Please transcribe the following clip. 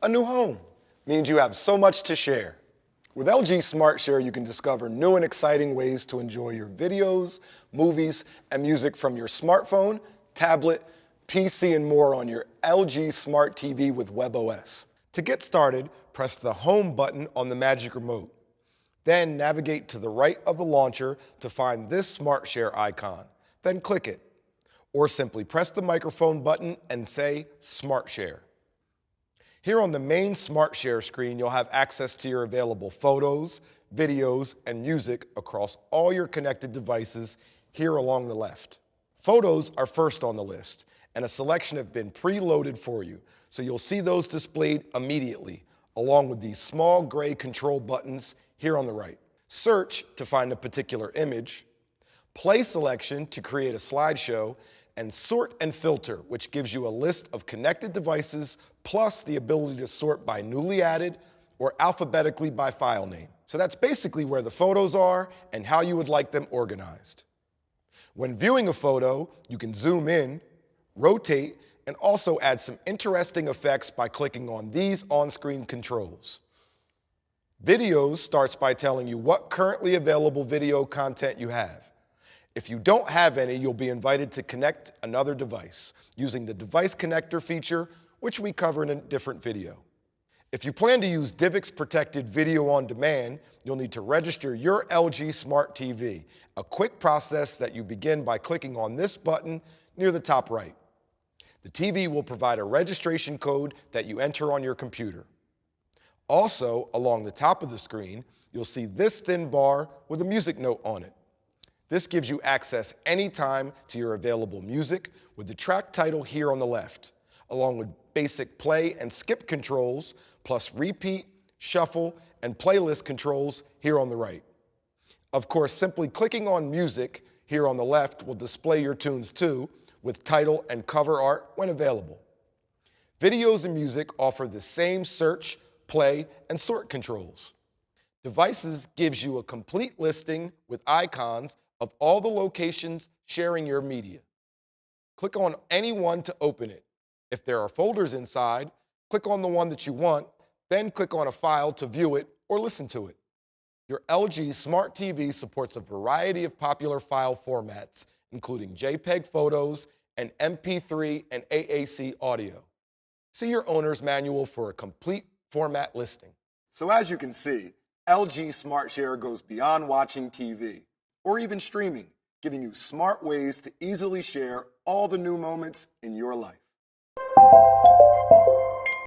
A new home means you have so much to share. With LG SmartShare, you can discover new and exciting ways to enjoy your videos, movies, and music from your smartphone, tablet, PC, and more on your LG Smart TV with WebOS. To get started, press the Home button on the Magic Remote. Then navigate to the right of the launcher to find this SmartShare icon. Then click it. Or simply press the microphone button and say SmartShare. Here on the main SmartShare screen, you'll have access to your available photos, videos, and music across all your connected devices here along the left. Photos are first on the list, and a selection have been preloaded for you, so you'll see those displayed immediately, along with these small gray control buttons here on the right. Search to find a particular image, play selection to create a slideshow, and sort and filter, which gives you a list of connected devices plus the ability to sort by newly added or alphabetically by file name. So that's basically where the photos are and how you would like them organized. When viewing a photo, you can zoom in, rotate, and also add some interesting effects by clicking on these on-screen controls. Videos starts by telling you what currently available video content you have. If you don't have any, you'll be invited to connect another device using the device connector feature, which we cover in a different video. If you plan to use DivX protected video on demand, you'll need to register your LG Smart TV, a quick process that you begin by clicking on this button near the top right. The TV will provide a registration code that you enter on your computer. Also, along the top of the screen, you'll see this thin bar with a music note on it. This gives you access anytime to your available music with the track title here on the left, along with basic play and skip controls, plus repeat, shuffle, and playlist controls here on the right. Of course, simply clicking on music here on the left will display your tunes too, with title and cover art when available. Videos and music offer the same search, play, and sort controls. Devices gives you a complete listing with icons of all the locations sharing your media. Click on any one to open it. If there are folders inside, click on the one that you want, then click on a file to view it or listen to it. Your LG Smart TV supports a variety of popular file formats, including JPEG photos and MP3 and AAC audio. See your owner's manual for a complete format listing. So as you can see, LG SmartShare goes beyond watching TV or even streaming, giving you smart ways to easily share all the new moments in your life.